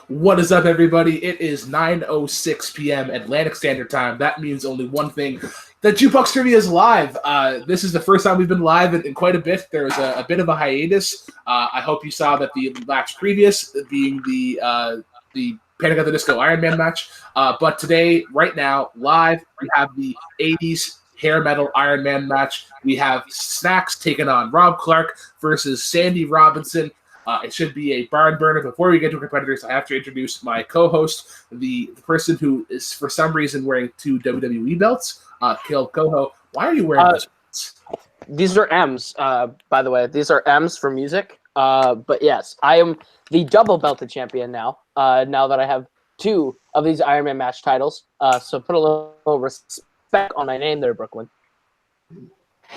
What is up, everybody? It is 9:06 p.m. Atlantic Standard Time. That means only one thing. The Jukebox Trivia is live. This is the first time we've been live in quite a bit. There was a bit of a hiatus. I hope you saw that the match previous being the Panic at the Disco Iron Man match. But today, right now, live, we have the 80's hair metal Iron Man match. We have Snacks taking on Rob Clark versus Sandy Robinson. It should be a barn burner. Before we get to competitors, I have to introduce my co-host, the person who is for some reason wearing two WWE belts. Caleb Coho, why are you wearing those belts? These are M's, by the way. These are M's for music. But yes, I am the double belted champion now. Now that I have two of these Iron Man match titles. So put a little respect on my name there, Brooklyn.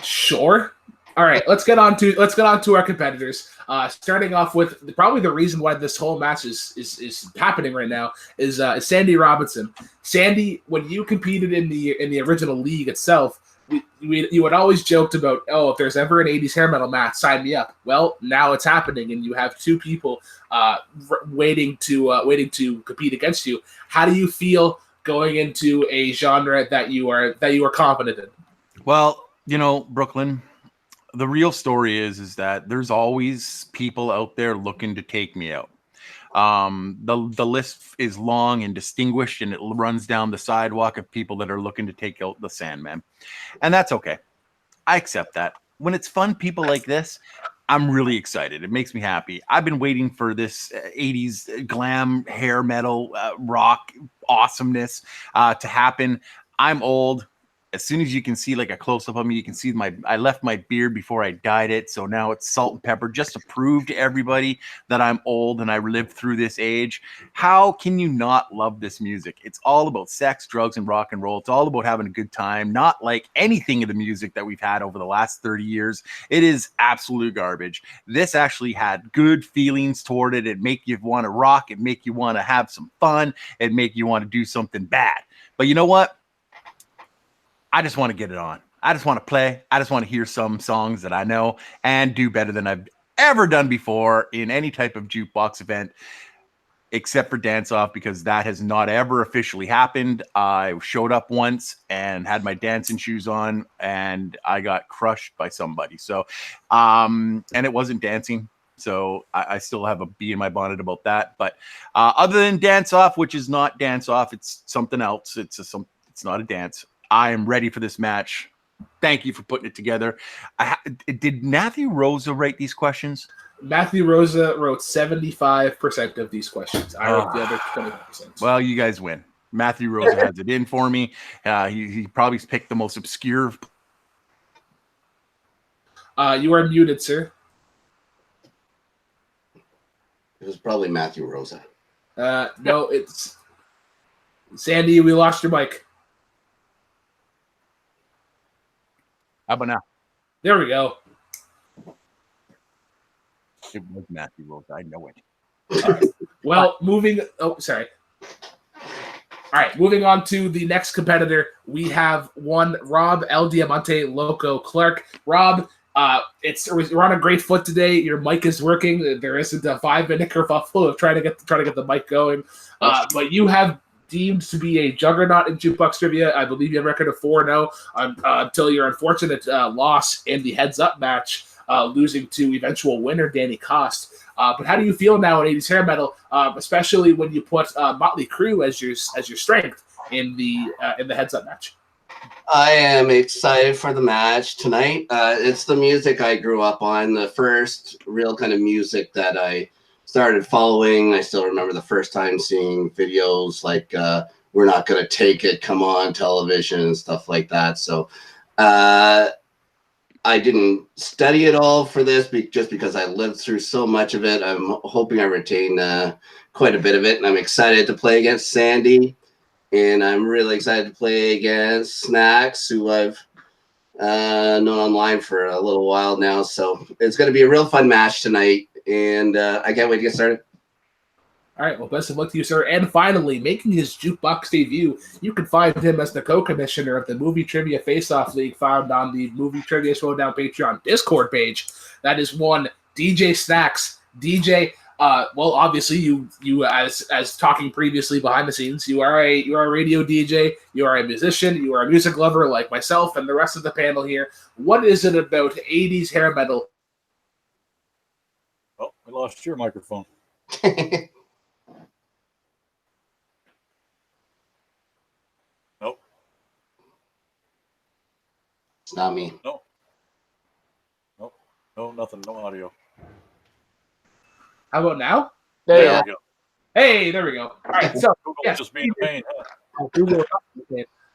Sure. All right, let's get on to our competitors. Starting off with probably the reason why this whole match is happening right now is Sandy Robinson. Sandy, when you competed in the original league itself, you had always joked about, oh, if there's ever an 80's hair metal match, sign me up. Well, now it's happening, and you have two people waiting to compete against you. How do you feel going into a genre that you are confident in? Well, Brooklyn, the real story is that there's always people out there looking to take me out. The list is long and distinguished, and it runs down the sidewalk of people that are looking to take out the Sandman. And that's okay. I accept that. When it's fun people like this, I'm really excited. It makes me happy. I've been waiting for this 80's glam, hair metal, rock awesomeness to happen. I'm old. As soon as you can see like a close-up of me, you can see I left my beard before I dyed it. So now it's salt and pepper just to prove to everybody that I'm old and I lived through this age. How can you not love this music? It's all about sex, drugs, and rock and roll. It's all about having a good time, not like anything of the music that we've had over the last 30 years. It is absolute garbage. This actually had good feelings toward it. It'd make you want to rock. It'd make you want to have some fun. It'd make you want to do something bad. But you know what? I just want to get it on. I just want to play. I just want to hear some songs that I know and do better than I've ever done before in any type of jukebox event, except for Dance Off, because that has not ever officially happened. I showed up once and had my dancing shoes on, and I got crushed by somebody. So, and it wasn't dancing. So I still have a bee in my bonnet about that. But other than Dance Off, which is not Dance Off, it's something else. It's not a dance. I am ready for this match. Thank you for putting it together. Did Matthew Rosa write these questions? Matthew Rosa wrote 75% of these questions. I wrote the other 20%. Well, you guys win. Matthew Rosa has it in for me. He probably picked the most obscure. You are muted, sir. It was probably Matthew Rosa. No, it's Sandy. We lost your mic. How about now? There we go. It was Matthew Rosa. I know it. All right. Well, moving. Oh, sorry. All right, moving on to the next competitor. We have one Rob El Diamante Loco Clark. Rob, we're on a great foot today. Your mic is working. There isn't a 5-minute kerfuffle of trying to get the mic going. But you have deemed to be a juggernaut in Jukebox Trivia. I believe you have a record of 4-0 until your unfortunate loss in the heads-up match, losing to eventual winner Danny Cost. But how do you feel now in 80's hair metal, especially when you put Motley Crue as your strength in the heads-up match? I am excited for the match tonight. It's the music I grew up on, the first real kind of music that I started following. I still remember the first time seeing videos like We're Not Gonna Take It come on television and stuff like that. So I didn't study it all for this just because I lived through so much of it. I'm hoping I retain quite a bit of it, and I'm excited to play against Sandy, and I'm really excited to play against Snacks, who I've known online for a little while now. So it's going to be a real fun match tonight, and I can't wait to get started. All right, well, best of luck to you, sir. And finally, making his Jukebox debut, you can find him as the co-commissioner of the Movie Trivia Face-Off League, found on the Movie Trivia Showdown Patreon Discord page. That is one DJ Snacks. DJ, Well, obviously, you as talking previously behind the scenes, you are a radio DJ, you are a musician, you are a music lover like myself and the rest of the panel here. What is it about 80s hair metal? Oh, we lost your microphone. Nope. It's not me. No. Nope. No, nothing. No audio. How about now? There Yeah. you There we go. Hey, there we go. All right, so Google yes, just being a pain. Huh?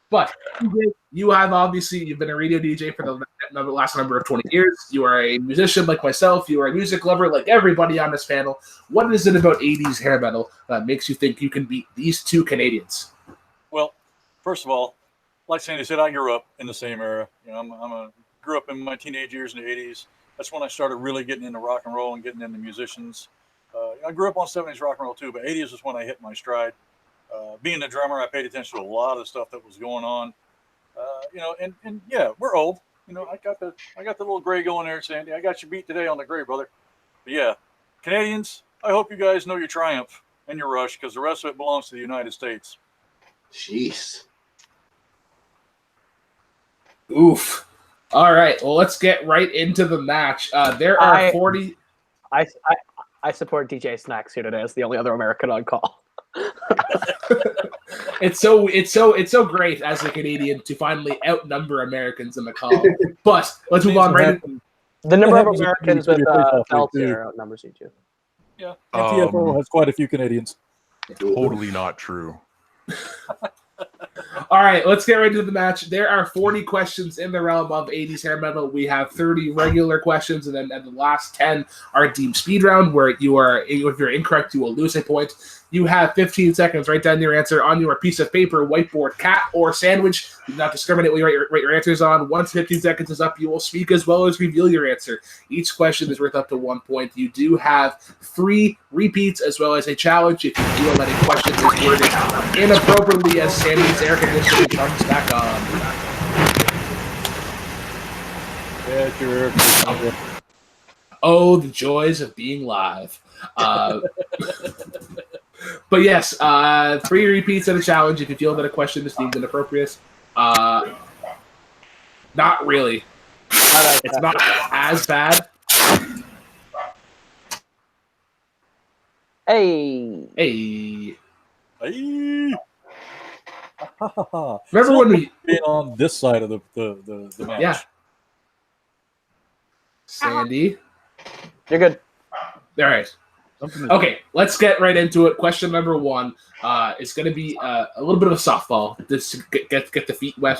But you have obviously you've been a radio DJ for the last number of 20 years. You are a musician like myself. You are a music lover like everybody on this panel. What is it about 80s hair metal that makes you think you can beat these two Canadians? Well, first of all, like Sandy said, I grew up in the same era. You know, grew up in my teenage years in the 80s. That's when I started really getting into rock and roll and getting into musicians. I grew up on 70s rock and roll too, but 80s is when I hit my stride. Being a drummer, I paid attention to a lot of the stuff that was going on. You know, and yeah, we're old. You know, I got the little gray going there, Sandy. I got you beat today on the gray, brother. But yeah, Canadians, I hope you guys know your triumph and your rush, because the rest of it belongs to the United States. Jeez. Oof. All right, well, let's get right into the match. There are 40. I support DJ Snacks here today as the only other American on call. It's so great as a Canadian to finally outnumber Americans in the call. But let's move on right into The number of happens to Americans be with pretty tough, belts too. here outnumbers you too. Yeah, NTFO has quite a few Canadians. Totally not true. All right, let's get right into the match. There are 40 questions in the realm of 80s hair metal. We have 30 regular questions, and then the last 10 are deemed speed round, where if you're incorrect, you will lose a point. You have 15 seconds. Write down your answer on your piece of paper, whiteboard, cat, or sandwich. Do not discriminate what you write your answers on. Once 15 seconds is up, you will speak as well as reveal your answer. Each question is worth up to 1 point. You do have 3 repeats as well as a challenge if you feel that a question is worded inappropriately as Sandy's air conditioning comes back on. Yeah, sure. Oh, the joys of being live. But yes, 3 repeats of the challenge if you feel that a question is deemed inappropriate. Not really. It's not as bad. Hey. Hey. Hey. Remember when we... being on this side of the match? Yeah. Sandy. You're good. All right. Okay, let's get right into it. Question number 1 is going to be a little bit of a softball. Just to get the feet wet.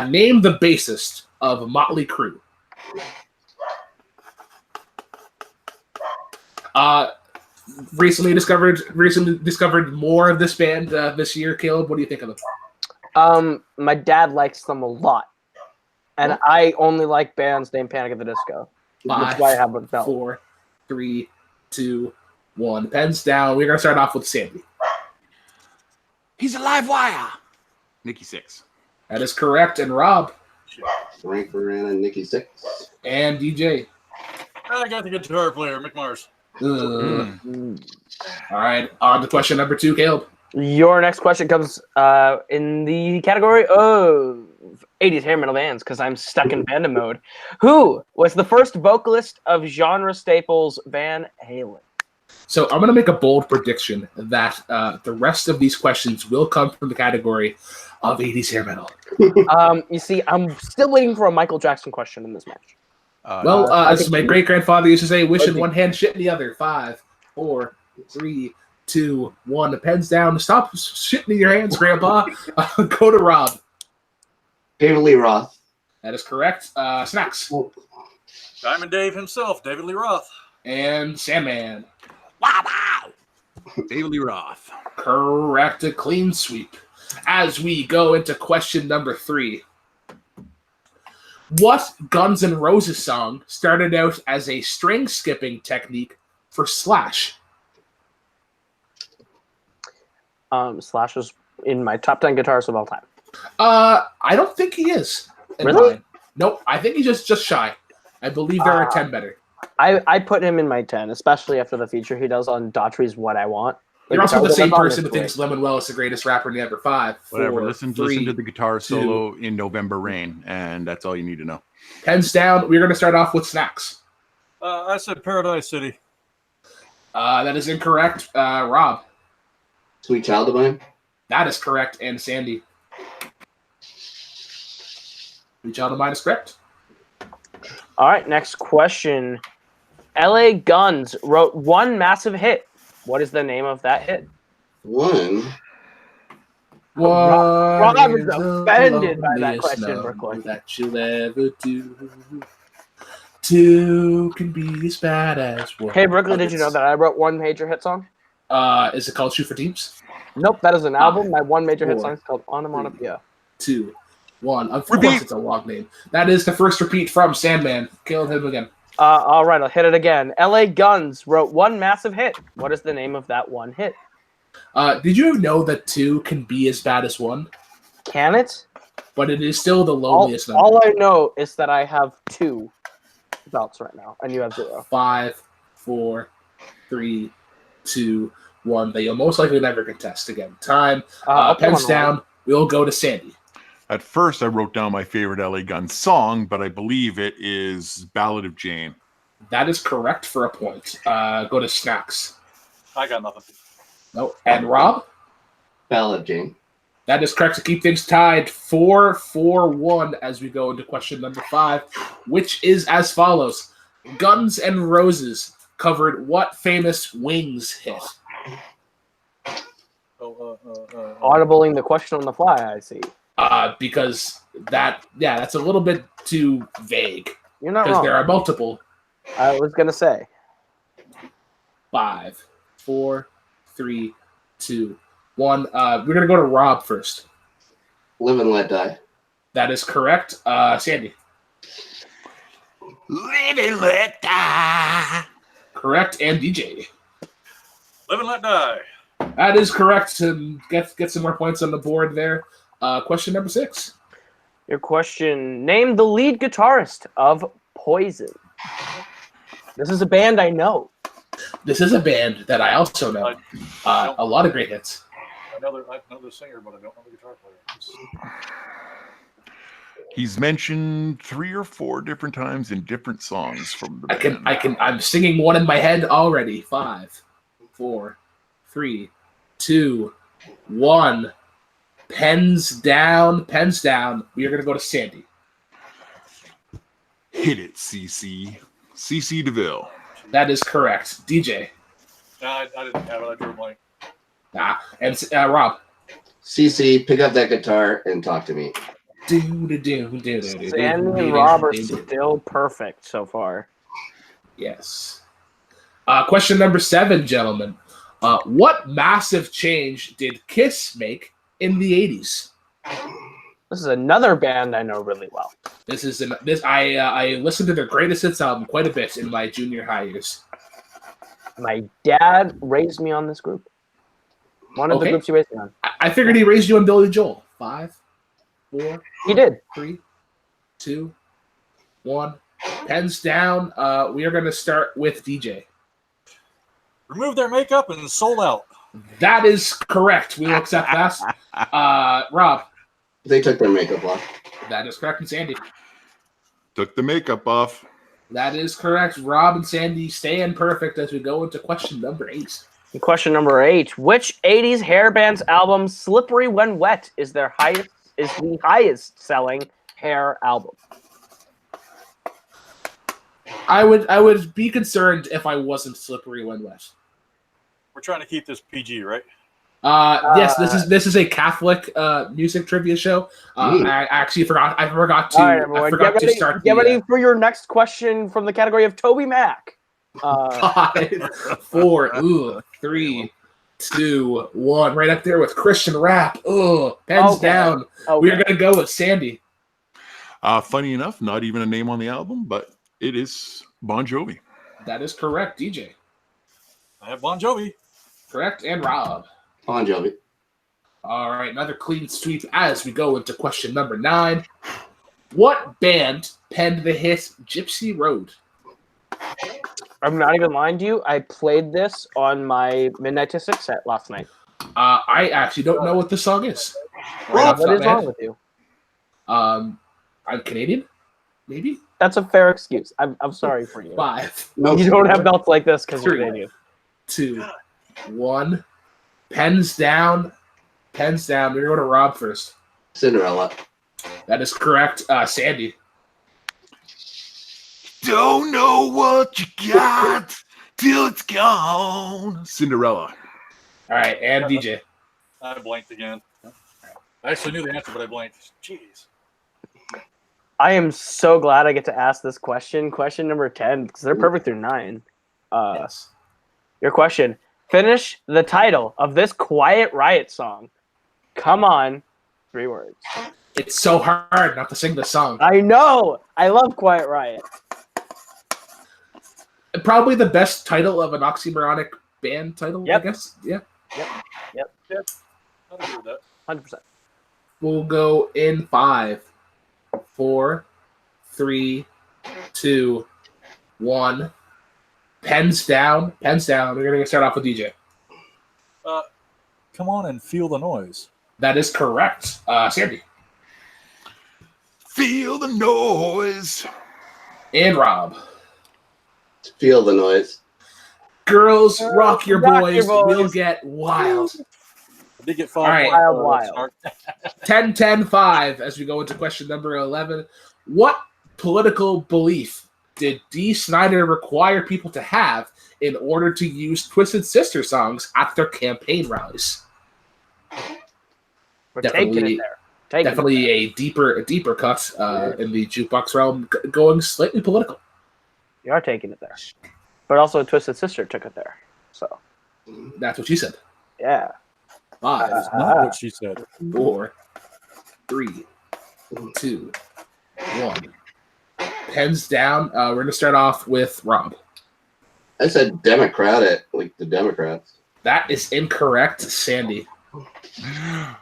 Name the bassist of Motley Crue. Recently discovered more of this band this year. Caleb, what do you think of them? My dad likes them a lot, and I only like bands named Panic at the Disco. That's why I have one. 4, 3, 2, 1. Pens down. We're gonna start off with Sandy. He's a live wire. Nikki Sixx. That is correct. And Rob. Frank Moran and Nikki Sixx. And DJ. I got the guitar player, Mick Mars. All right, on to question number 2, Caleb. Your next question comes in the category of 80s hair metal bands, because I'm stuck in fandom mode. Who was the first vocalist of genre staples Van Halen? So I'm going to make a bold prediction that the rest of these questions will come from the category of 80s hair metal. You see, I'm still waiting for a Michael Jackson question in this match. As my great-grandfather used to say, wish in one hand, shit in the other. 5, 4, 3, 2, 1. The pen's down. Stop shitting in your hands, Grandpa. Go to Rob. David Lee Roth. That is correct. Snacks. Diamond Dave himself, David Lee Roth. And Sandman. Wow. David Lee Roth. Correct. A clean sweep. As we go into question number 3. What Guns N' Roses song started out as a string skipping technique for Slash? Slash is in my top 10 guitarists of all time. I don't think he is. Really? Mine. Nope. I think he's just shy. I believe there are 10 better. I put him in my 10, especially after the feature he does on Daughtry's What I Want. You're also the same person who great. thinks Lemonwell is the greatest rapper in the ever. 5, 4, Whatever. Listen 3, to the guitar 2. solo in November Rain, and that's all you need to know. Pens down. We're going to start off with Snacks. I said Paradise City. That is incorrect. Rob. Sweet Child of Mine. That is correct. And Sandy. Sweet Child of Mine is correct. All right, next question. LA Guns wrote one massive hit. What is the name of that hit? One. Rob is offended by that question, Brooklyn. That you'll ever do. 2 can be as bad as 1. Hey, Brooklyn, did you know that I wrote one major hit song? Is it called Shoot for Teams? Nope, that is an album. My one major hit 4, song is called Onomatopoeia. 2, 1. Of course, it's a long name. That is the first repeat from Sandman. Kill him again. All right, I'll hit it again. LA Guns wrote one massive hit. What is the name of that one hit? Did you know that 2 can be as bad as 1? Can it? But it is still the loneliest number. All I know is that I have 2 belts right now, and you have 0. 5, 4, 3, 2, 1. That you'll most likely never contest again. Time. Pens down. We'll go to Sandy. At first, I wrote down my favorite LA Gun song, but I believe it is Ballad of Jane. That is correct for a point. Go to Snacks. I got nothing. No. And Rob? Ballad of Jane. That is correct to keep things tied 4-4-1 as we go into question number 5, which is as follows. Guns N' Roses covered what famous Wings hit? Audibling the question on the fly, I see. Because that's a little bit too vague. You're not Because wrong. there are multiple. I was going to say. 5, 4, 3, 2, 1. We're going to go to Rob first. Live and Let Die. That is correct. Sandy. Live and Let Die. Correct. And DJ. Live and Let Die. That is correct to get some more points on the board there. Question number 6. Your question. Name the lead guitarist of Poison. This is a band I know. This is a band that I also know. A lot of great hits. I know the singer, but I don't know the guitar player. He's mentioned 3 or 4 different times in different songs from the band. I'm singing one in my head already. 5, 4, 3, 2, 1. Pens down. We are going to go to Sandy. Hit it, CC. CC DeVille. That is correct. DJ. I didn't have it. I drew a blank. And Rob. CC, pick up that guitar and talk to me. Sandy and Rob are still perfect so far. Yes. Question number 7, gentlemen. What massive change did Kiss make in the 80s? This is another band I know really well. I listened to their greatest hits album quite a bit in my junior high years. My dad raised me on this group. One of the groups he raised me on. I figured he raised you on Billy Joel. 5, 4. He did. 3, 2, 1. Pens down. We are going to start with DJ. Remove their makeup and sold out. That is correct. We will accept that. Rob. They took their makeup off. That is correct. And Sandy. Took the makeup off. That is correct. Rob and Sandy stay in perfect as we go into question number 8. Question number 8. Which 80s hair band's album Slippery When Wet is the highest selling hair album? I would be concerned if I wasn't Slippery When Wet. We're trying to keep this PG, right? Yes, this is a Catholic music trivia show. I actually forgot. I forgot to. All right, everyone, I forgot to start. Get ready for your next question from the category of Toby Mac. 5, 4, 3, 2, 1. Right up there with Christian rap. Pens down. Okay. We are gonna go with Sandy. Funny enough, not even a name on the album, but it is Bon Jovi. That is correct, DJ. I have Bon Jovi. Correct, and Rob. Bon Jovi. All right, another clean sweep as we go into question number 9. What band penned the hit Gypsy Road? I'm not even lying to you. I played this on my Midnight to 6 set last night. I actually don't know what this song is. What is wrong with you? I'm Canadian, maybe? That's a fair excuse. I'm sorry for you. 5. You don't have belts like this because you're 3, Canadian. 2, 1. Pens down. We're gonna go to Rob first. Cinderella. That is correct. Sandy. Don't know what you got till it's gone. Cinderella. All right, and DJ. I blanked again. I actually knew the answer, but I blanked. Jeez. I am so glad I get to ask this question. Question number 10, because they're perfect through 9. Yes. Your question. Finish the title of this Quiet Riot song. Come on. 3 words. It's so hard not to sing the song. I know. I love Quiet Riot. Probably the best title of an oxymoronic band title, Yep. I guess. Yeah. Yep. I agree with that. 100%. We'll go in 5, 4, 3, 2, 1. Pens down. We're gonna start off with DJ. Come on and feel the noise. That is correct. Sandy. Feel the noise. And Rob. Feel the noise. Girls, rock your rock boys. your boys. We'll get wild. I did get 5 All right. points. Wild. 10-10-5 as we go into question number 11. What political belief did Dee Snider require people to have in order to use Twisted Sister songs at their campaign rallies? We're Definitely- taking it there. Taking Definitely it a deeper cut in the jukebox realm, going slightly political. there. You are taking it there. But also Twisted Sister took it there. So, That's what she said. yeah. 5, That's not what she said. 4, 3, 2, 1. Pens down. We're going to start off with Rob. I said Democratic, like the Democrats. That is incorrect, Sandy.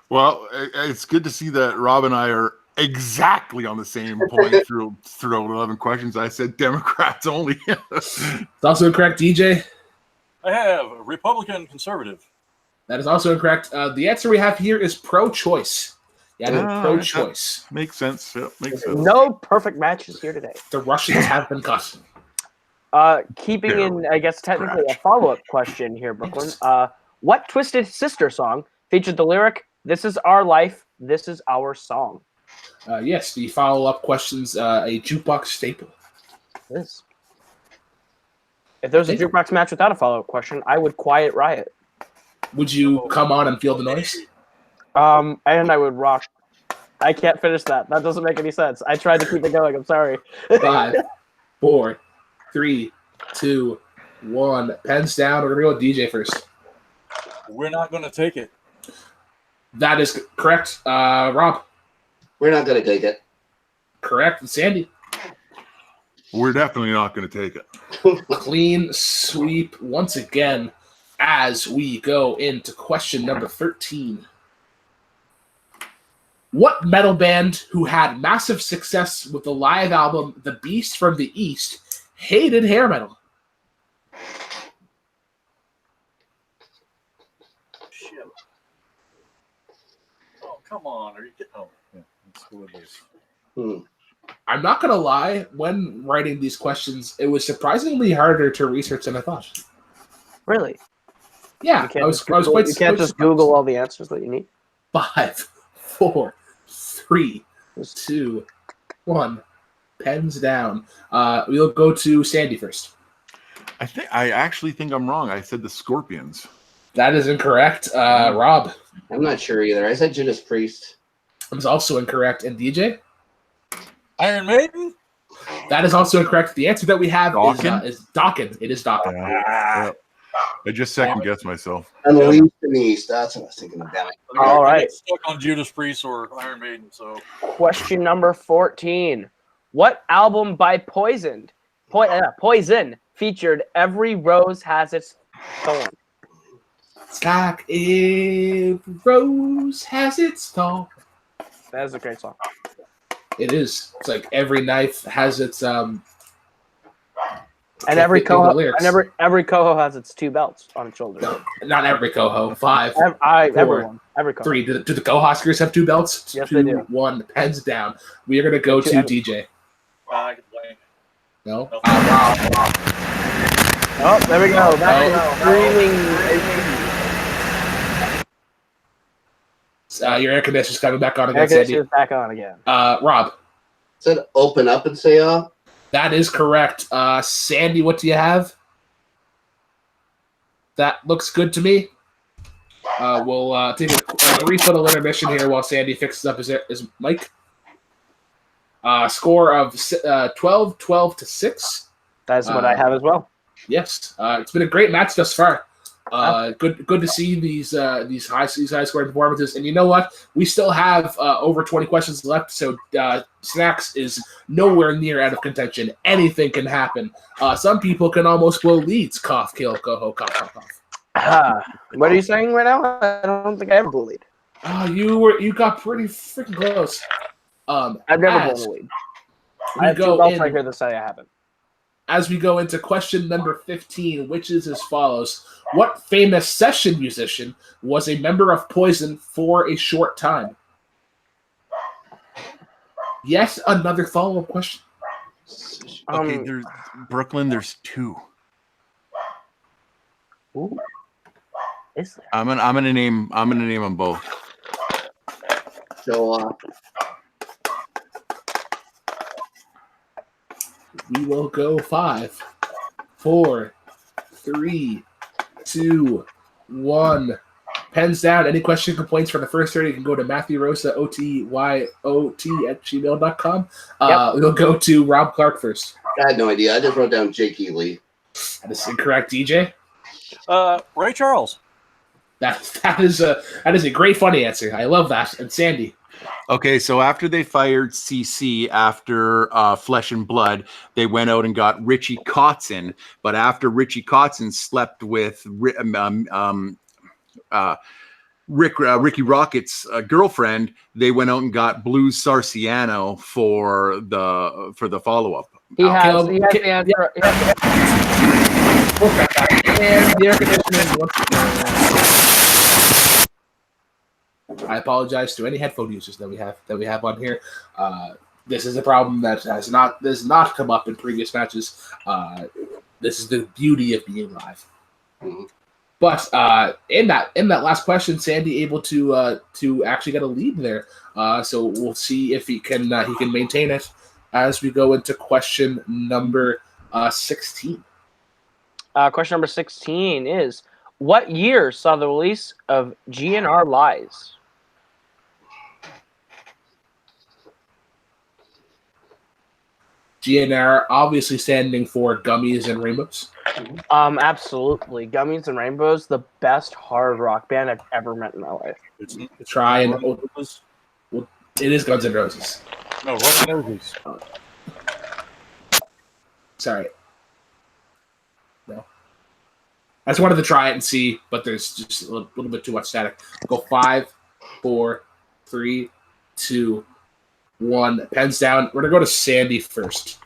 Well, it's good to see that Rob and I are exactly on the same point throughout 11 questions. I said Democrats only. It's also incorrect, DJ. I have Republican conservative. That is also incorrect. The answer we have here is pro-choice. Yeah, Ah, pro-choice. Makes sense. Yep, makes sense. No perfect matches here today. The Russians have been cut. Keeping in, I guess, technically a follow-up question here, Brooklyn. What Twisted Sister song featured the lyric, "This is our life, this is our song"? Yes, the follow-up question's a jukebox staple. It is. If there was a jukebox match without a follow-up question, I would Quiet Riot. Would you come on and feel the noise? And I would rock. I can't finish that. That doesn't make any sense. I tried to keep it going. I'm sorry. 5, 4, 3, 2, 1. Pens down. We're going to go with DJ first. We're not going to take it. That is correct. Rob. We're not going to take it. Correct. And Sandy. We're definitely not going to take it. Clean sweep once again as we go into question number 13. What metal band who had massive success with the live album The Beast from the East hated hair metal? Shit. Oh, come on. Are you kidding? Oh, yeah. Let's go with this. I'm not going to lie. When writing these questions, it was surprisingly harder to research than I thought. Really? Yeah, You can't, I was just, Google, quite you can't just Google all the answers that you need? 5, 4, 3, 2, 1. Pens down. We'll go to Sandy first. I actually think I'm wrong. I said the Scorpions. That is incorrect. Rob. I'm not sure either. I said Judas Priest. Is also incorrect. And DJ? Iron Maiden? That is also incorrect. The answer that we have Dokken? is Dokken. It is Dokken. Yeah. I just second guessed myself. Unleashed in the East. That's what I was thinking of. Damn it. All I right. get stuck on Judas Priest or Iron Maiden, so Question number 14. What album by Poison featured Every Rose Has Its Thorn? It's like every rose has its thorn. That is a great song. It is. It's like every knife has its And every coho has its 2 belts on its shoulder. No, not every coho. 5. Everyone. Every coho. 3. Do the co-Huskers have 2 belts? Yes, 2, they do. 1. Pens down. We are going to go to DJ. I can blame. No? No. Wow. Oh, there we go. Your air conditioner's coming back on again, Air Sandy. conditioner's back on again. Rob. Said open up and say That is correct. Sandy, what do you have? That looks good to me. We'll take a brief little intermission here while Sandy fixes up his mic. Score of 12 to 6. That's what I have as well. Yes. It's been a great match thus far. Good to see these high scoring performances. And you know what? We still have over 20 questions left, so Snacks is nowhere near out of contention. Anything can happen. Some people can almost blow leads. Cough, kill, coho, cough, cough, cough. What are you saying right now? I don't think I ever blew a lead. You got pretty freaking close. I've never blown a lead. I have 2 belts right here that say I haven't. As we go into question number 15, which is as follows. What famous session musician was a member of Poison for a short time? Yes, another follow-up question. Okay, there's Brooklyn. There's 2. Ooh. Is there? I'm gonna name them both. show off. We will go 5, 4, 3, 2, 1. Pens down. Any question, complaints for the first 30, you can go to Matthew Rosa, OTYOT@gmail.com. We'll go to Rob Clark first. I had no idea. I just wrote down Jake Ely. That is incorrect, DJ. Ray Charles. That is a great funny answer. I love that. And Sandy. Okay, so after they fired CC after Flesh and Blood, they went out and got Richie Kotzen. But after Richie Kotzen slept with Ricky Rocket's girlfriend, they went out and got Blues Sarciano for the follow up. He has the answer. And the air conditioning once again. I apologize to any headphone users that we have on here. This is a problem that has not come up in previous matches. This is the beauty of being live. Mm-hmm. But in that last question, Sandy able to actually get a lead there. So we'll see if he can maintain it as we go into question number 16. Question number 16 is, what year saw the release of GNR Lies? GNR obviously standing for Gummies and Rainbows. Absolutely. Gummies and Rainbows, the best hard rock band I've ever met in my life. It's Try and it is Guns N' Roses. No, Rock and Roses. Sorry. No. I just wanted to try it and see, but there's just a little bit too much static. Go 5, 4, 3, 2, 1. Pens down. We're going to go to Sandy first.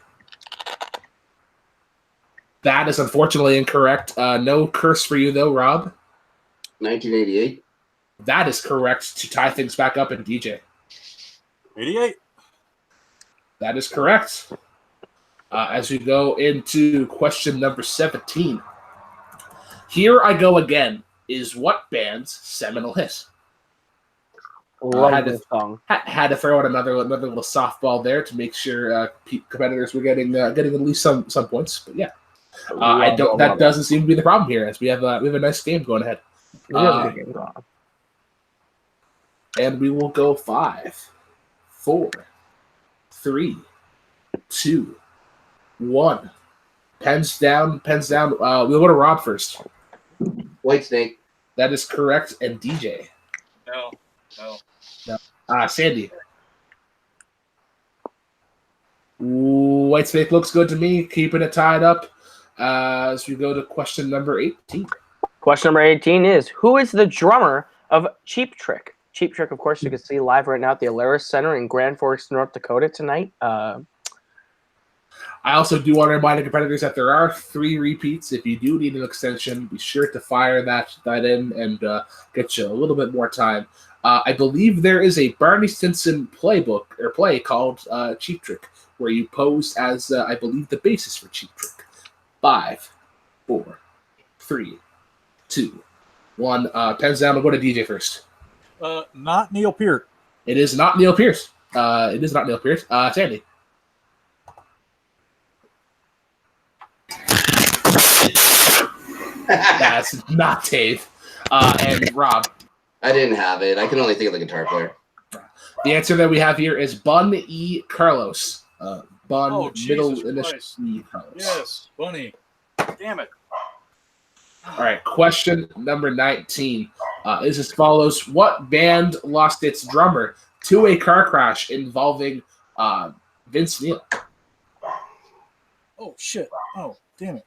That is unfortunately incorrect. No curse for you, though, Rob. 1988. That is correct to tie things back up in DJ. 88. That is correct. As we go into question number 17. Here I Go Again is what band's seminal hit? Love this song. Had to throw out another little softball there to make sure competitors were getting at least some points. But yeah, that doesn't seem to be the problem here, as we have a nice game going ahead. And we will go 5, 4, 3, 2, 1. Pens down. We'll go to Rob first. Whitesnake. That is correct. And DJ. No. Sandy. Whitesnake looks good to me. Keeping it tied up. As we go to question number 18. Question number 18 is, who is the drummer of Cheap Trick? Cheap Trick, of course, you can see live right now at the Alaris Center in Grand Forks, North Dakota tonight. I also do want to remind the competitors that there are 3 repeats. If you do need an extension, be sure to fire that in and get you a little bit more time. I believe there is a Barney Stinson play called Cheap Trick, where you pose as, I believe, the basis for Cheap Trick. 5, 4, 3, 2, 1. Pens down. We'll go to DJ first. Not Neil Peart. It is not Neil Pearce. Sandy. That's not Dave. And Rob. I didn't have it. I can only think of the guitar player. The answer that we have here is Bun E. Carlos. Bun, Jesus middle initial Christ. E. Carlos. Yes, Bunny. Damn it. All right, question number 19 is as follows. What band lost its drummer to a car crash involving Vince Neil? Oh, shit. Oh, damn it.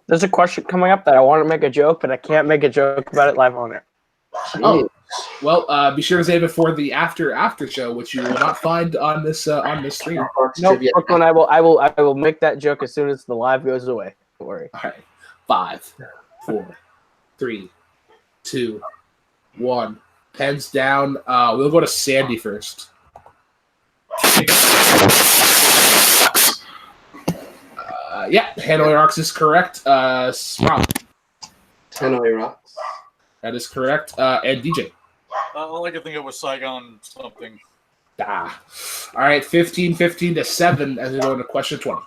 There's a question coming up that I want to make a joke, but I can't make a joke about it live on air. Oh, well, be sure to save it for the after show, which you will not find on this stream. No, Brooklyn, I will make that joke as soon as the live goes away. Don't worry. All right, 5, 4, 3, 2, 1. Pens down. We'll go to Sandy first. Yeah, Hanoi Rocks is correct. Rob. Hanoi Rocks. That is correct. And DJ. All I could think of was Saigon something. All right, 15 to 7 as we go into question 20.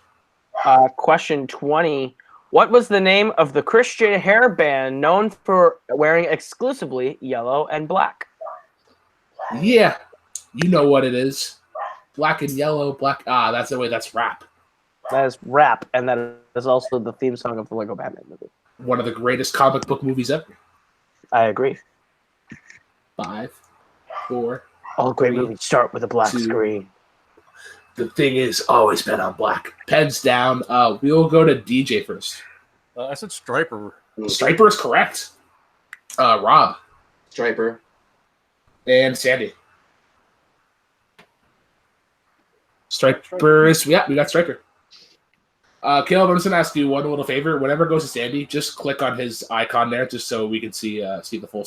Question 20. What was the name of the Christian hair band known for wearing exclusively yellow and black? Yeah, you know what it is. Black and yellow, black. That's the way. That's rap. That is rap, and that is also the theme song of the Lego Batman movie. One of the greatest comic book movies ever. I agree. 5, 4. All great movies start with a black 2. screen. The thing is always been on black. Pens down. We'll go to DJ first. I said Striper. Striper is correct. Rob. Striper. And Sandy. Striper is, yeah, we got Striper. Caleb, I'm just going to ask you one little favor. Whenever it goes to Sandy, just click on his icon there just so we can see the full,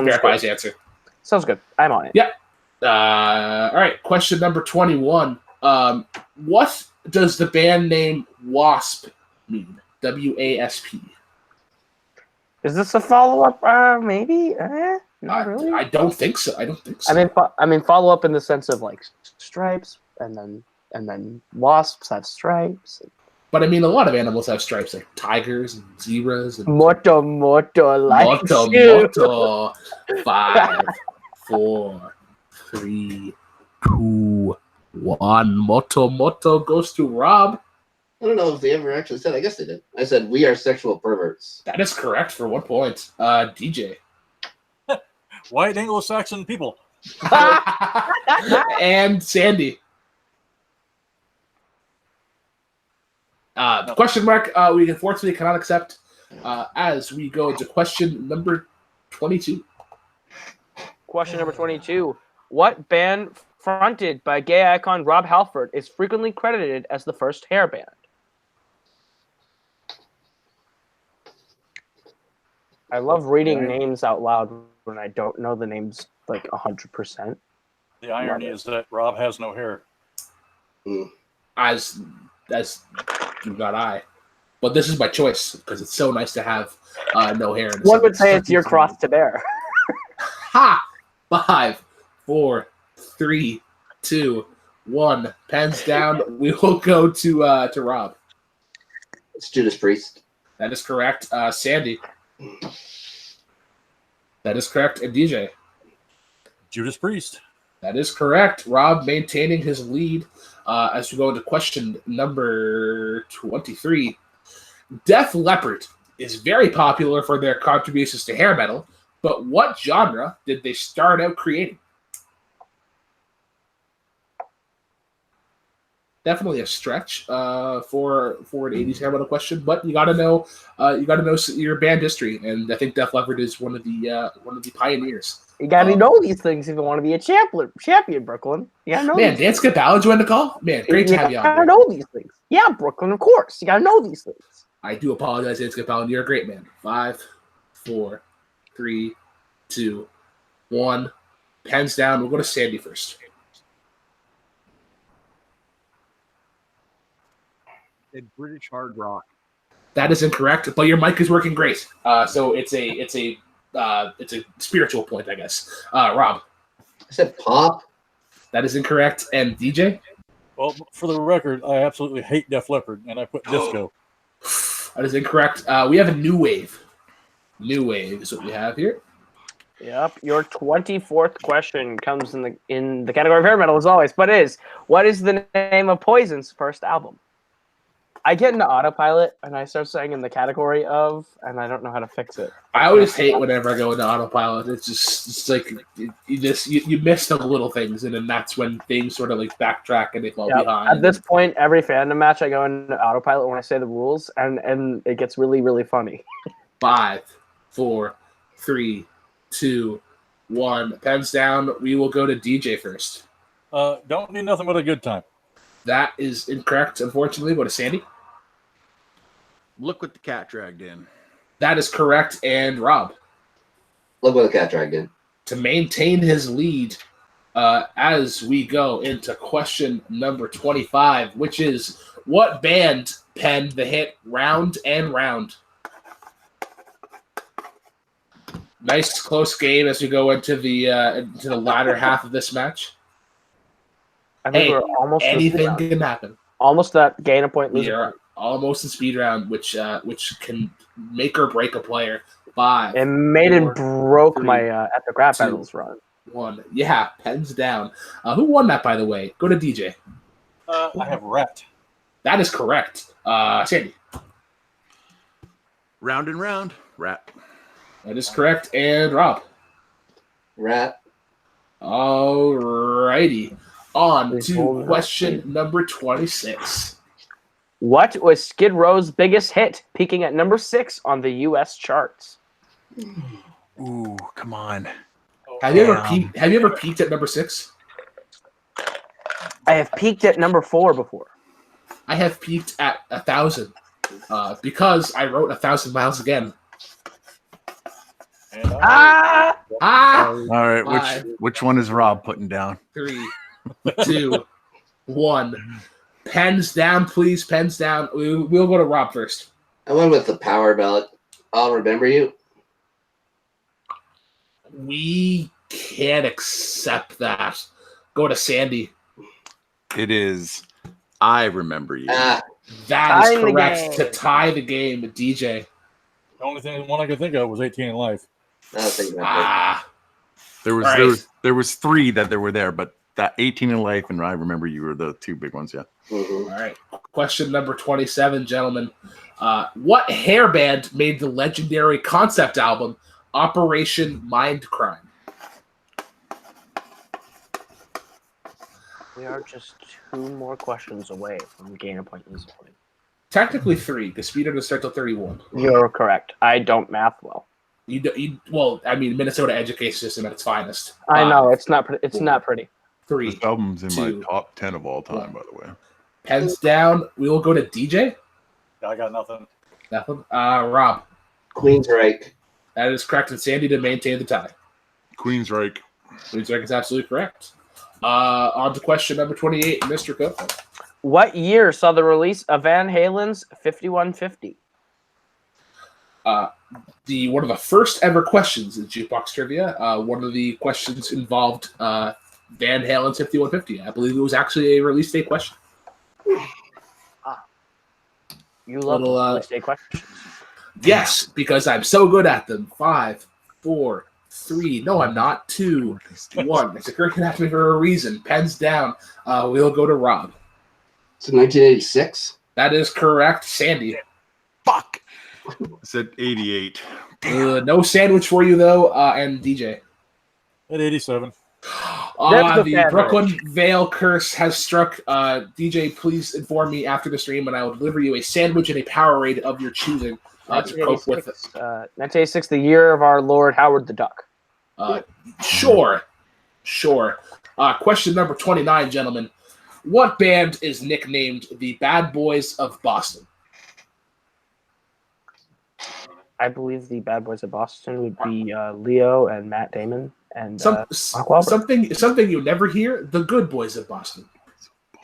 verify his answer. Sounds good. I'm on it. Yeah. All right, question number 21. What does the band name Wasp mean? WASP. Is this a follow-up? Maybe? Not really. I don't think so. I mean, follow-up in the sense of like stripes, and then wasps have stripes. But I mean, a lot of animals have stripes, like tigers and zebras. And Moto, like Moto. 5, 4, 3, 2, 1. Moto goes to Rob. I don't know if they ever actually said. I guess they did. I said we are sexual perverts. That is correct for 1 point. DJ. White Anglo-Saxon people. And Sandy. Question mark. We unfortunately cannot accept as we go to question number 22. Question number 22. What band fronted by gay icon Rob Halford is frequently credited as the first hair band? I love reading names out loud when I don't know the names like 100%. The irony is that Rob has no hair. As do not I. But this is my choice because it's so nice to have no hair. One would say it's your cross to bear. Ha! 5, 4, 3, 2, 1. Pens down. We will go to Rob. It's Judas Priest. That is correct. Sandy. That is correct. And DJ. Judas Priest. That is correct. Rob maintaining his lead as we go into question number 23. Def Leppard is very popular for their contributions to hair metal, but what genre did they start out creating? Definitely a stretch for an 80s hair metal question, but you got to know your band history, and I think Def Leppard is one of the pioneers You got to know these things if you want to be a champion, Brooklyn. You got to know. Man, Dan Skip Allen joined the call. Man, great to have you on. You got to know these things. Yeah, Brooklyn, of course. You got to know these things. I do apologize, Dan Skip Allen. You're a great man. 5, 4, 3, 2, 1. Pens down. We'll go to Sandy first. British hard rock. That is incorrect, but your mic is working great. So it's a spiritual point, I guess. Rob. I said pop. That is incorrect. And DJ? Well, for the record, I absolutely hate Def Leppard, and I put disco. That is incorrect. We have a new wave. New wave is what we have here. Yep. Your 24th question comes in the category of hair metal as always, but what is the name of Poison's first album? I get into autopilot and I start saying in the category of, and I don't know how to fix it. I always hate whenever I go into autopilot. It's like you miss the little things, and then that's when things sort of like backtrack and they fall behind. At this point, every fandom match I go into autopilot when I say the rules, and it gets really, really funny. 5, 4, 3, 2, 1. Pens down. We will go to DJ first. Don't need nothing but a good time. That is incorrect, unfortunately. Go to Sandy. Look what the cat dragged in. That is correct. And Rob. Look what the cat dragged in. To maintain his lead as we go into question number 25, which is what band penned the hit Round and Round? Nice close game as we go into the latter half of this match. I think we're almost anything can happen. Almost that gain a point, lose We a are point. almost in speed round, which can make or break a player. 5. It made and 4, broke 3, my epic rap 2, battles run. 1. Yeah, pens down. Who won that, by the way? Go to DJ. I have Rat. That is correct. Sandy. Round and round. Rat. That is correct. And Rob. Rat. All righty. On to hold it question number 26. What was Skid Row's biggest hit, peaking at number 6 on the U.S. charts? Ooh, come on. Have you ever peaked at number 6? I have peaked at number 4 before. I have peaked at 1,000 because I wrote 1,000 Miles Again. And Ah! All right, 5, which one is Rob putting down? 3, 2, 1. Pens down, please. Pens down. We'll go to Rob first. I went with the power ballot. I'll remember you. We can't accept that. Go to Sandy. It is I Remember You. That is Tying the correct game. to tie the game with DJ. the only one I could think of was 18 in Life. I was thinking about There was All right. there was 3 that were there, but that 18 in Life and I Remember You were the 2 big ones, yeah. it. Mhm. All right. Question number 27, gentlemen. What hair band made the legendary concept album Operation Mindcrime? We are just 2 more questions away from gain a point, lose a point. Technically 3, because speed doesn't start till 31. You're correct. I don't math well. Well, I mean, Minnesota education system at its finest. I know it's not. It's not pretty. 3. This album's in 2, my top 10 of all time, by the way. Pens down. We will go to DJ. I got nothing. Nothing. Rob. Queensryche. That is correct. And Sandy to maintain the tie. Queensryche. Queensryche is absolutely correct. On to question number 28, Mr. Cook. What year saw the release of Van Halen's 5150? One of the first ever questions in Jukebox Trivia. One of the questions involved Van Halen's 5150. I believe it was actually a release date question. You love Little, release day questions. Yes, because I'm so good at them. 5, 4, 3. No, I'm not. 2, 1. It's occurring to me for a reason. Pens down. We'll go to Rob. It's 1986. That is correct. Sandy. Fuck! I said 88. No sandwich for you, though. And DJ. At 87. That's the The fan Brooklyn Vale curse has struck. DJ, please inform me after the stream, and I will deliver you a sandwich and a Powerade of your choosing to cope with it. 1986, the year of our Lord Howard the Duck. Sure. Question number 29, gentlemen. What band is nicknamed the Bad Boys of Boston? I believe the Bad Boys of Boston would be Leo and Matt Damon and Mark Wahlberg. Something you never hear, the Good Boys of Boston.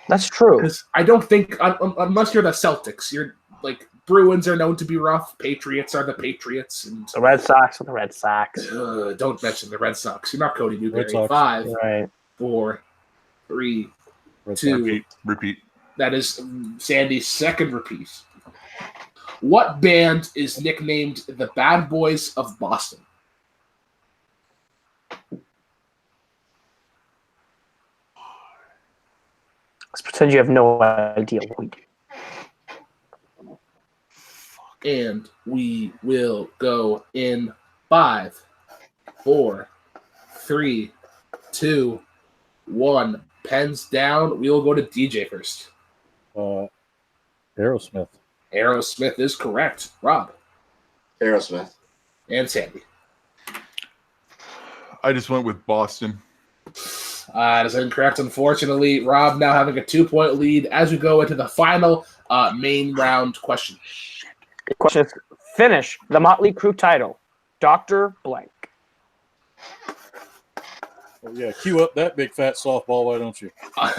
That's true. Because I don't think, unless you're the Celtics, you're like Bruins are known to be rough. Patriots are the Patriots, and The Red Sox are the Red Sox. Don't mention the Red Sox. You're not Cody Newberry. Red Sox. 5, Right. 4, 3, Red 2. Repeat. That is Sandy's second repeat. What band is nicknamed the Bad Boys of Boston? Let's pretend you have no idea what we do. And we will go in 5, 4, 3, 2, 1. Pens down. We will go to DJ first. Aerosmith. Aerosmith is correct. Rob. Aerosmith. And Sandy. I just went with Boston. That is incorrect, unfortunately. Rob now having a 2-point lead as we go into the final main round question. The question is, finish the Motley Crue title. Dr. Blank. Oh, yeah, cue up that big fat softball, why don't you?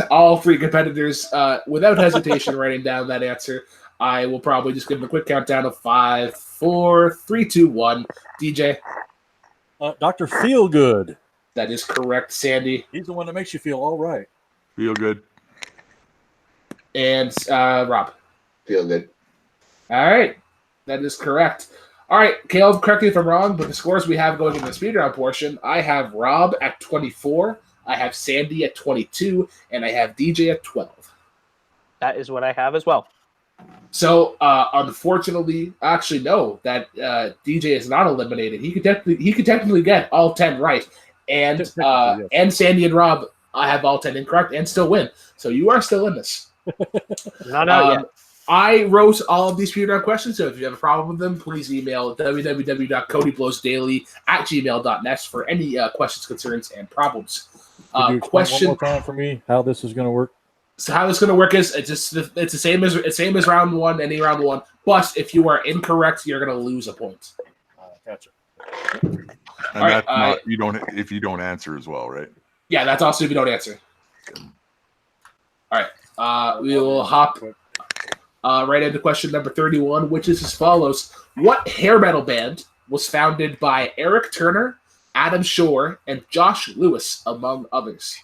All three competitors, without hesitation, writing down that answer. I will probably just give them a quick countdown of 5, 4, 3, 2, 1. DJ. Dr. Feelgood. That is correct, Sandy. He's the one that makes you feel all right. Feel good. And Rob. Feel good. All right. That is correct. All right, Caleb, correct me if I'm wrong, but the scores we have going in the speed round portion, I have Rob at 24, I have Sandy at 22, and I have DJ at 12. That is what I have as well. So, unfortunately, actually, no, that DJ is not eliminated. He could technically get all 10 right, and Yes. and Sandy and Rob have all 10 incorrect and still win. So you are still in this. Not out yet. I wrote all of these speed round questions, so if you have a problem with them, please email www.codyblowsdaily@gmail.net for any questions, concerns, and problems. Could you explain one more time for me how this is going to work? So how this is going to work is it's the same as round one, any round one. But if you are incorrect, you're going to lose a point. Gotcha. And All right, that's not if you don't answer as well, right? Yeah, that's also if you don't answer. All right, we will hop right into question number 31, which is as follows: what hair metal band was founded by Eric Turner, Adam Shore, and Josh Lewis, among others?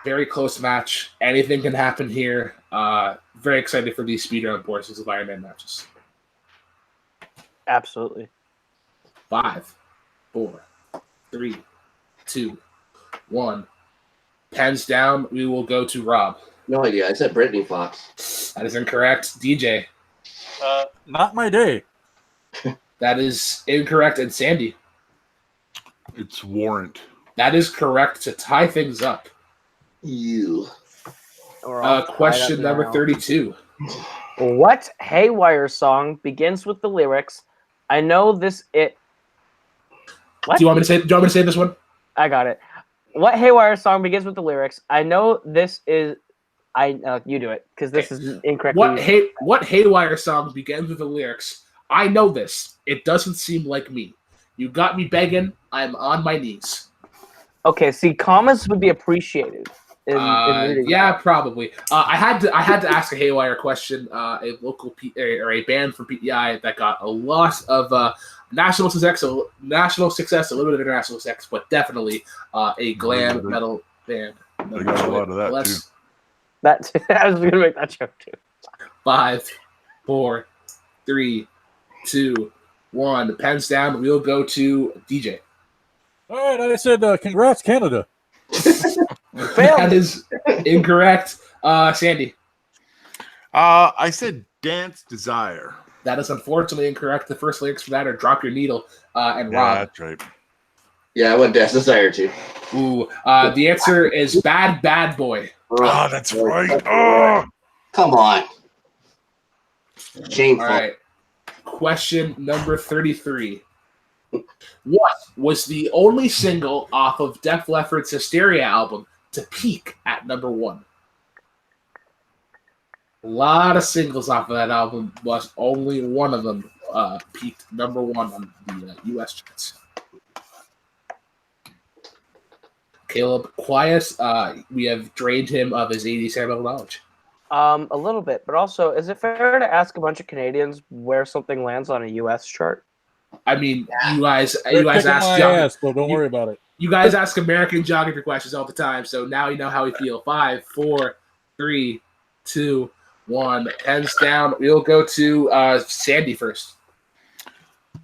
Very close match. Anything can happen here. Very excited for these speed round portions of Iron Man matches. Absolutely. 5, 4, 3, 2, 1. Pens down. We will go to Rob. No idea. I said Brittany Fox. That is incorrect. DJ. Not my day. That is incorrect. And Sandy. It's Warrant. That is correct to tie things up. You. Question number 32. What Haywire song begins with the lyrics, I know this it... What? Do you want me to say this one? I got it. What Haywire song begins with the lyrics, I know this is... you do it, because this is incorrect. What Haywire song begins with the lyrics, I know this. It doesn't seem like me. You got me begging. I'm on my knees. Okay, see, comments would be appreciated. In yeah, probably. I had to ask a Haywire question. A local or a band from PEI that got a lot of national success, a little bit of international success, but definitely a glam metal band. They got a lot of that too. I was gonna make that joke too. 5, 4, 3, 2, 1. Pens down. We'll go to DJ. All right, I said congrats, Canada. That is incorrect. Sandy. I said Dance Desire. That is unfortunately incorrect. The first lyrics for that are Drop Your Needle and Yeah, Rob. that's right. Yeah, I went Dance Desire too. Ooh, the answer is Bad Boy. Oh, that's right. Oh, Come on. Shameful. All right. Question number 33. What was the only single off of Def Leppard's Hysteria album to peak at number 1? A lot of singles off of that album, but only one of them peaked number 1 on the U.S. charts. Caleb, quiet. We have drained him of his 80s hair metal knowledge. A little bit, but also, is it fair to ask a bunch of Canadians where something lands on a U.S. chart? I mean, you guys They're kicking ask my ass, so don't worry about it. You guys ask American geography questions all the time, so now you know how we feel. 5, 4, 3, 2, 1. Hands down. We'll go to Sandy first.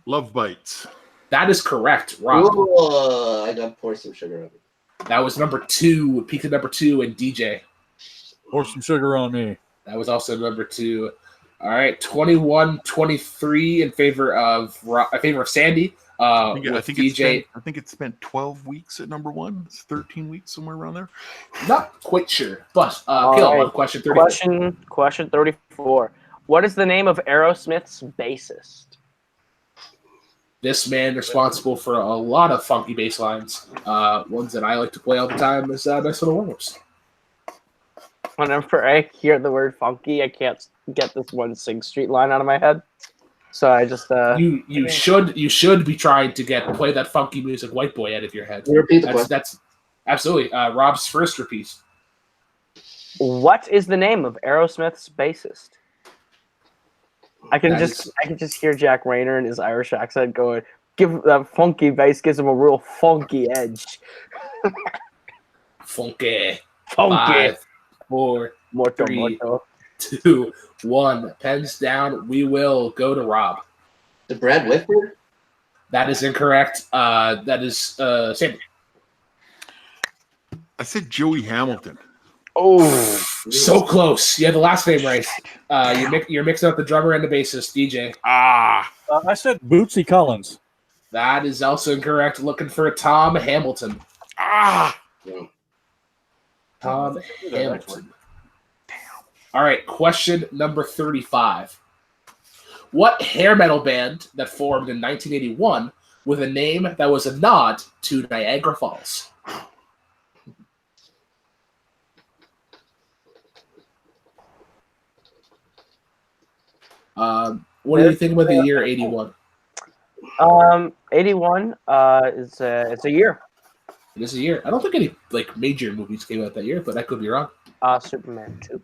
Love Bites. That is correct, Rob. Ooh, I got to pour some sugar on it. That was number 2, peaked at number 2, and DJ. Pour some sugar on me. That was also number 2. All right, 21-23 in favor of Sandy. I think DJ. I think it spent 12 weeks at number 1. It's 13 weeks, somewhere around there. Not quite sure, but All Caleb, right. on question 34. Question 34. What is the name of Aerosmith's bassist? This man responsible for a lot of funky bass lines. Ones that I like to play all the time is Nice Little Warm-Ups. Whenever I hear the word funky, I can't get this one Sing Street line out of my head. So I just You should be trying to play that funky music white boy out of your head. Can you repeat the question? That's absolutely Rob's first repeat. What is the name of Aerosmith's bassist? I can just hear Jack Rayner in his Irish accent going, "Give that funky bass gives him a real funky edge." Funky. Funky. 5, 4, Morto, 3, morto. 2, 1. Pens down. We will go to Rob. The Brad Whitford? That is incorrect. That is Sandy. I said Joey Hamilton. Oh, So close. You had the last name right. You're mixing up the drummer and the bassist, DJ. I said Bootsy Collins. That is also incorrect. Looking for Tom Hamilton. Yeah. Tom Hamilton. All right, question number 35. What hair metal band that formed in 1981 with a name that was a nod to Niagara Falls? What do you think about the year 81? 81 is it's a year. It is a year. I don't think any major movies came out that year, but I could be wrong. Superman 2.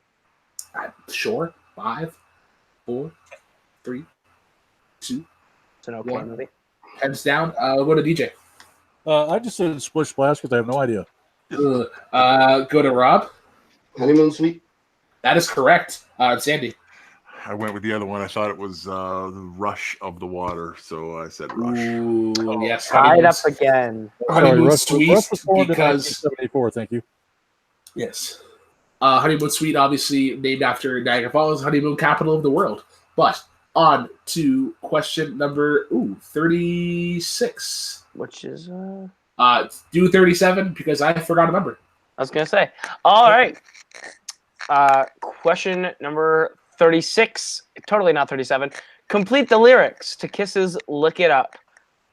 Sure. 5, 4, 3, 2. It's an okay 1. movie. Heads down. Go to DJ. I just said Splish Splash because I have no idea. Go to Rob. Honeymoon Suite? That is correct. Sandy. I went with the other one. I thought it was the Rush of the Water, so I said Rush. Ooh, yes. Tied up again. Honeymoon Russ Suite was born in because 1974. Thank you. yes. Honeymoon Suite, obviously named after Niagara Falls, honeymoon capital of the world. But on to question number 36. Which is Do 37 because I forgot a number. I was gonna say. All right. Question number 36. Totally not 37. Complete the lyrics to Kiss's "Look It Up."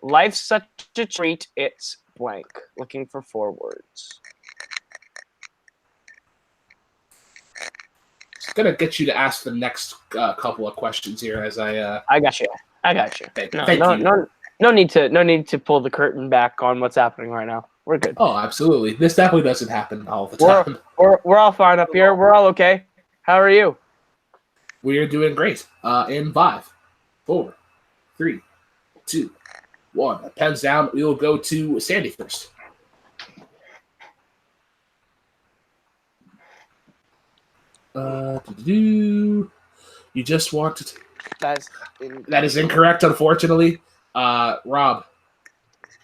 Life's such a treat. It's blank. Looking for 4 words. It's gonna get you to ask the next couple of questions here as I. I got you. Thank No, you. no need to pull the curtain back on what's happening right now. We're good. Oh, absolutely. This definitely doesn't happen all the time. We're all fine up here. We're all okay. How are you? We are doing great. In 5, 4, 3, 2, 1. Pens down. We will go to Sandy first. You just want to. That is incorrect, unfortunately. Rob.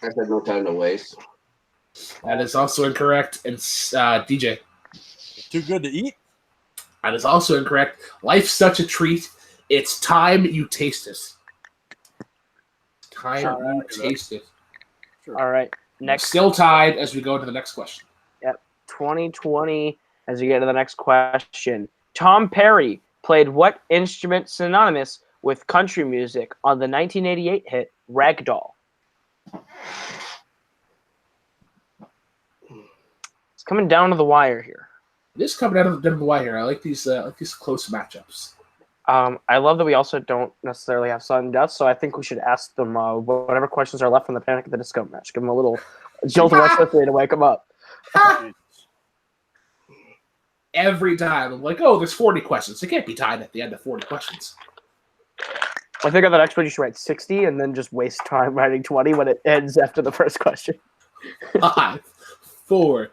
I said No Time to Waste. That is also incorrect. And DJ. Too good to eat? That is also incorrect. Life's such a treat. It's time you taste it. Taste it. Sure. All right. Next. Still tied as we go to the next question. 2020 as you get to the next question. Tom Perry played what instrument synonymous with country music on the 1988 hit Ragdoll? It's coming down to the wire here. This coming out of the wire here. I like these close matchups. I love that we also don't necessarily have sudden death, so I think we should ask them whatever questions are left from the Panic at the Disco match. Give them a little jolt of electricity to wake them up. Every time I'm like, oh, there's 40 questions. It can't be tied at the end of 40 questions. I think on the next one you should write 60 and then just waste time writing 20 when it ends after the first question. 5, 4,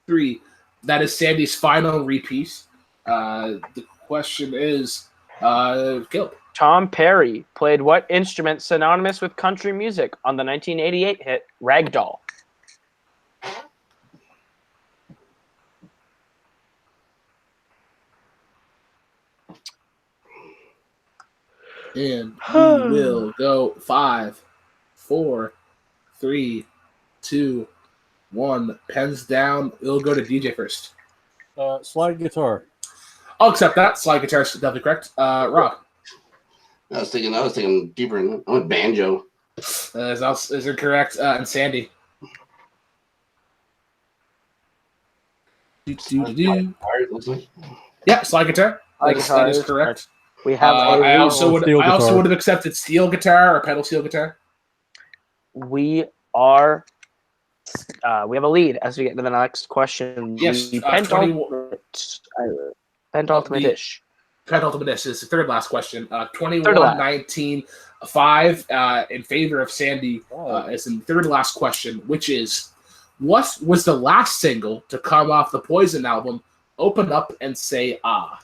3. That is Sandy's final repeat. The question is, Caleb. Tom Perry played what instrument synonymous with country music on the 1988 hit Ragdoll? And we will go 5, 4, 3, 2, 1. Pens down. We'll go to DJ first. Slide guitar. I'll accept that. Slide guitar is definitely correct. Rob. I was thinking deeper in I went banjo. Is correct? And Sandy. Yeah, slide guitar. That is correct. We have I also would have accepted steel guitar or pedal steel guitar. We are. We have a lead as we get to the next question. Yes, Pentultimate-ish. Pentultimate-ish is the third last question. 21-19-5 in favor of Sandy is in the third last question, which is, what was the last single to come off the Poison album, Open Up and Say Ah?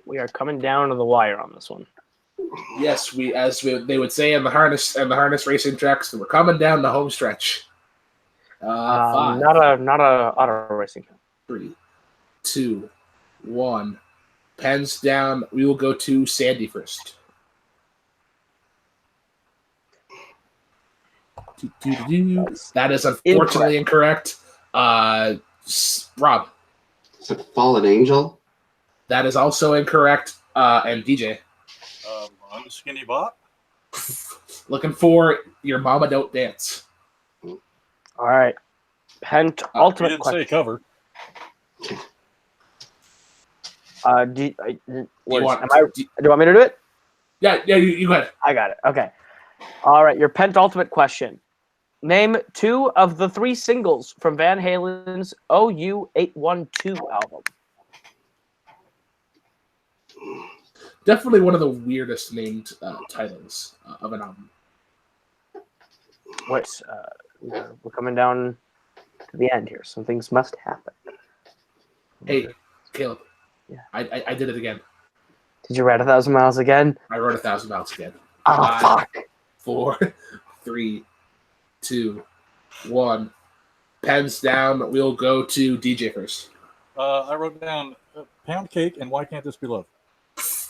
We are coming down to the wire on this one. Yes, they would say in the harness racing tracks, we're coming down the home stretch. 5, not a auto racing. 3, 2, 1. Pens down. We will go to Sandy first. That is unfortunately incorrect. Rob. Is it Fallen Angel? That is also incorrect. And DJ. I'm Skinny Bop. Looking for Your Mama Don't Dance. All right. Ultimate didn't question. say cover. Do you want me to do it? Yeah, you go ahead. I got it. Okay. All right. Your penultimate question. Name 2 of the 3 singles from Van Halen's OU812 album. Definitely one of the weirdest named titles of an album. We're coming down to the end here. Some things must happen. Hey, Caleb. Yeah. I did it again. Did you write 1,000 miles again? I wrote 1,000 miles again. Oh, 5, fuck. 4, 3, 2, 1. Pens down. We'll go to DJ first. I wrote down Pound Cake and Why Can't This Be Love?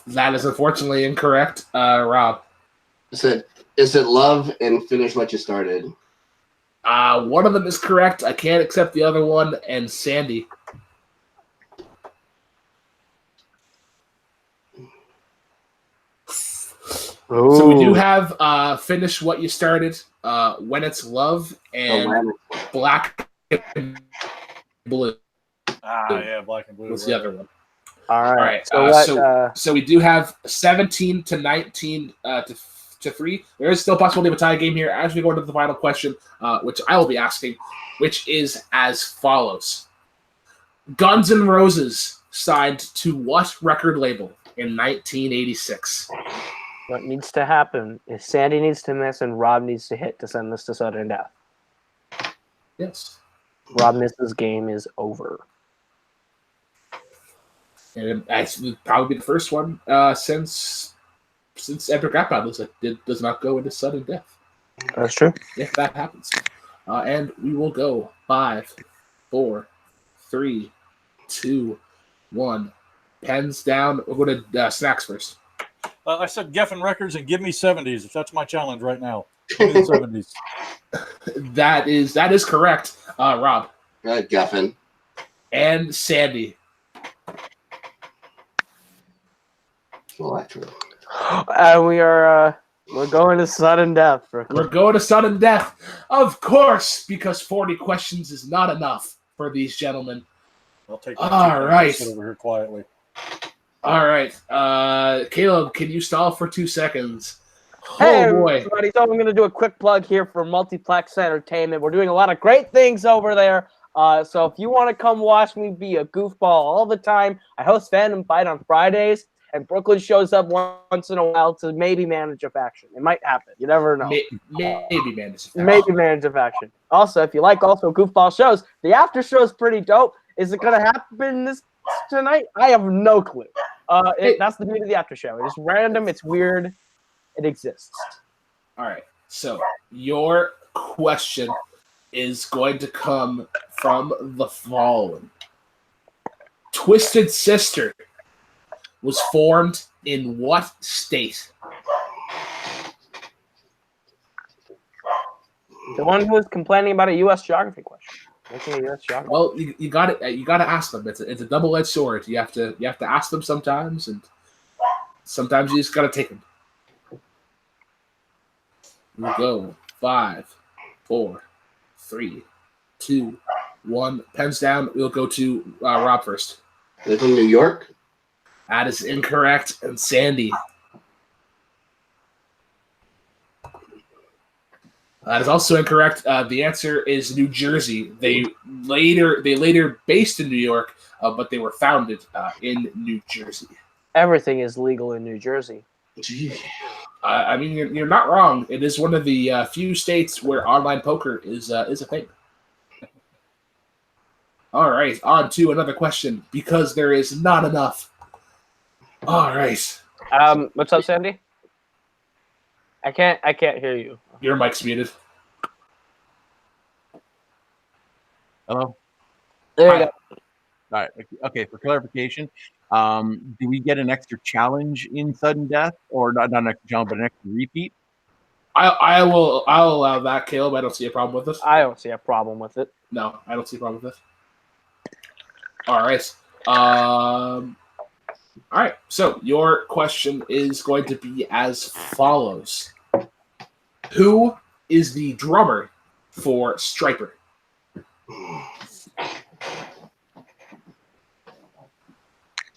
That is unfortunately incorrect. Rob. Is it Love and Finish What You Started? One of them is correct. I can't accept the other one. And Sandy. Ooh. So we do have Finish What You Started, When It's Love, and Black and Blue. Yeah, Black and Blue. What's the other one? All right. So we do have 17 to 19 to 3. There is still a possibility of a tie game here as we go into the final question, which I will be asking, which is as follows. Guns N' Roses signed to what record label in 1986? What needs to happen is Sandy needs to miss and Rob needs to hit to send this to sudden death. Yes. Rob misses, game is over. And it would probably be the first one since Epic Rap Battles that does not go into sudden death. That's true. If that happens. And we will go 5, 4, 3, 2, 1. Pens down. We'll go to Snacks first. I said Geffen Records and give me 70s. If that's my challenge right now. Give me the 70s. That is correct, Rob. Geffen. And Sandy. Electro. And we're going to sudden death. We're going to sudden death, of course, because 40 questions is not enough for these gentlemen. I'll take that. All right. Sit over here quietly. All right. Caleb, can you stall for 2 seconds? Hey, Oh, boy. everybody. So I'm going to do a quick plug here for Multiplex Entertainment. We're doing a lot of great things over there. So if you want to come watch me be a goofball all the time, I host Fandom Fight on Fridays, and Brooklyn shows up once in a while to maybe manage a faction. It might happen. You never know. Maybe manage a faction. Maybe manage a faction. Also, if you like also goofball shows, the after show is pretty dope. Is it going to happen tonight? I have no clue. That's the beauty of the after show. It's random. It's weird. It exists. All right. So your question is going to come from the following. Twisted Sister was formed in what state? The one who was complaining about a U.S. geography question. Making a U.S. geography. Well, you got it. You got to ask them. It's a double-edged sword. You have to ask them sometimes, and sometimes you just got to take them. We go 5, 4, 3, 2, 1. Pens down. We'll go to Rob first. They're from New York. That is incorrect. And Sandy. That is also incorrect. The answer is New Jersey. They later based in New York, but they were founded in New Jersey. Everything is legal in New Jersey. Gee. I mean, you're not wrong. It is one of the few states where online poker is a thing. All right, on to another question because there is not enough. All right. What's up, Sandy? I can't hear you. Your mic's muted. Hello? There you go. All right. Okay, for clarification, do we get an extra challenge in sudden death, or not an extra challenge, but an extra repeat? I'll allow that, Caleb. I don't see a problem with this. I don't see a problem with it. No, I don't see a problem with this. All right. All right. So your question is going to be as follows: Who is the drummer for Striper?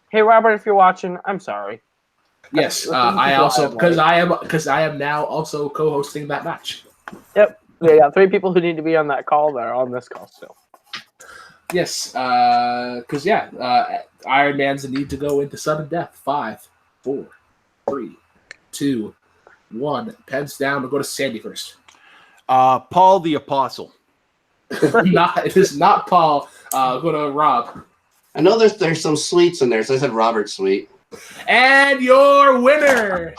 Hey, Robert, if you're watching, I'm sorry. Yes, I also because I am now also co-hosting that match. Yep, we got 3 people who need to be on that call that are on this call still. Yes, because Iron Man's need to go into sudden death. 5, 4, 3, 2, 1. Pens down. We'll go to Sandy first. Paul the Apostle. It is not Paul. We'll go to Rob. I know there's some sweets in there, so I said Robert Sweet. And your winner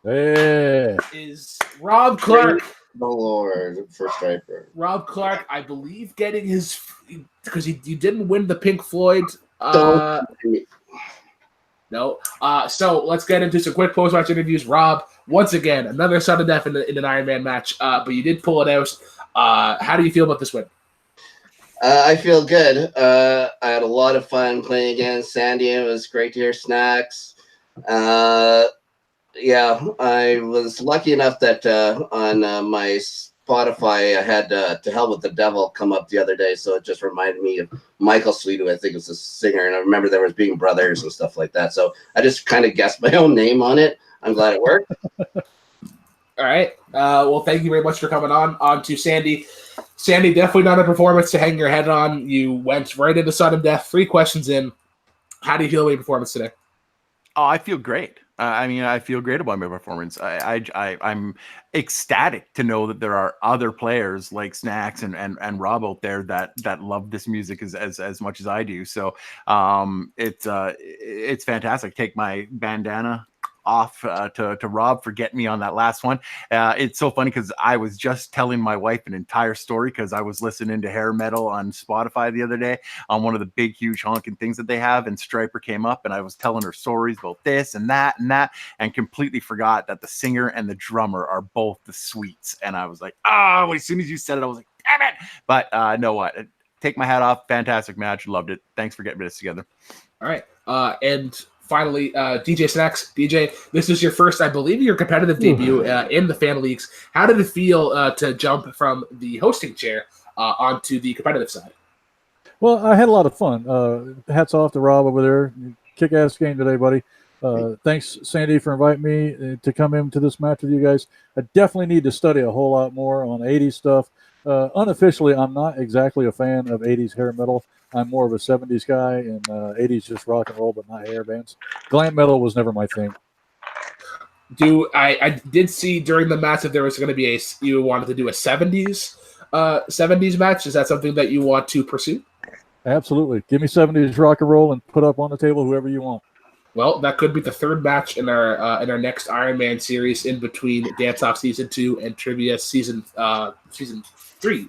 Hey. is Rob Clark. The Lord for Striper. Rob Clark, I believe, getting his because you didn't win the Pink Floyd. No. So let's get into some quick post-match interviews. Rob, once again, another sudden death in an Iron Man match, but you did pull it out. How do you feel about this win? I feel good. I had a lot of fun playing against Sandy. It was great to hear Snacks. Yeah, I was lucky enough that on my Spotify I had To Hell with the Devil come up the other day, so it just reminded me of Michael Sweet, who I think is a singer, and I remember there was being brothers and stuff like that. So I just kind of guessed my own name on it. I'm glad it worked. All right. Well, thank you very much for coming on. On to Sandy. Sandy, definitely not a performance to hang your head on. You went right into sudden death, 3 questions in. How do you feel about your performance today? Oh, I feel great. I mean, I feel great about my performance. I'm ecstatic to know that there are other players like Snacks and Rob out there that love this music as much as I do. So it's fantastic. Take my bandana off to Rob for getting me on that last one. It's so funny because I was just telling my wife an entire story because I was listening to hair metal on Spotify the other day on one of the big, huge honking things that they have, and Striper came up, and I was telling her stories about this and that, and completely forgot that the singer and the drummer are both the Sweets. And I was like, oh, as soon as you said it, I was like, damn it. But know what? Take my hat off. Fantastic match. Loved it. Thanks for getting this together. All right. And finally, DJ Snacks. DJ, this is your first, I believe, your competitive debut in the fan leagues. How did it feel to jump from the hosting chair onto the competitive side? Well, I had a lot of fun. Hats off to Rob over there. Kick-ass game today, buddy. Thanks, Sandy, for inviting me to come into this match with you guys. I definitely need to study a whole lot more on 80s stuff. Unofficially, I'm not exactly a fan of 80s hair metal. I'm more of a 70s guy, and 80s just rock and roll, but not hair bands. Glam metal was never my thing. I did see during the match that there was going to be you wanted to do a 70s match. Is that something that you want to pursue? Absolutely. Give me 70s rock and roll and put up on the table whoever you want. Well, that could be the third match in our next Iron Man series in between Dance Off Season 2 and Trivia Season 3.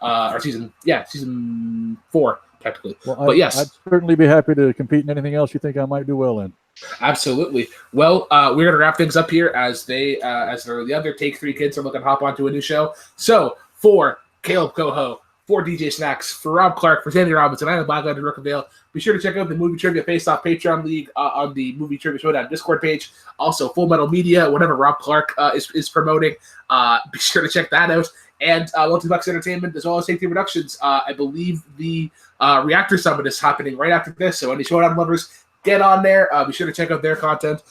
Or Season 4, technically. Well, but yes. I'd certainly be happy to compete in anything else you think I might do well in. Absolutely. Well, we're going to wrap things up here as the other Take 3 kids are looking to hop onto a new show. So, for Caleb Coho, for DJ Snacks, for Rob Clark, for Sandy Robinson, I'm Blacklight and Rookendale. Be sure to check out the Movie Trivia Face-Off Patreon League on the Movie Trivia Showdown Discord page. Also, Full Metal Media, whatever Rob Clark is promoting. Be sure to check that out. And Multibucks Entertainment, as well as Take 3 Productions. I believe the Reactor Summit is happening right after this. So any Showdown lovers, get on there. Be sure to check out their content.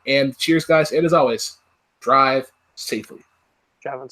And cheers, guys. And as always, drive safely. Driving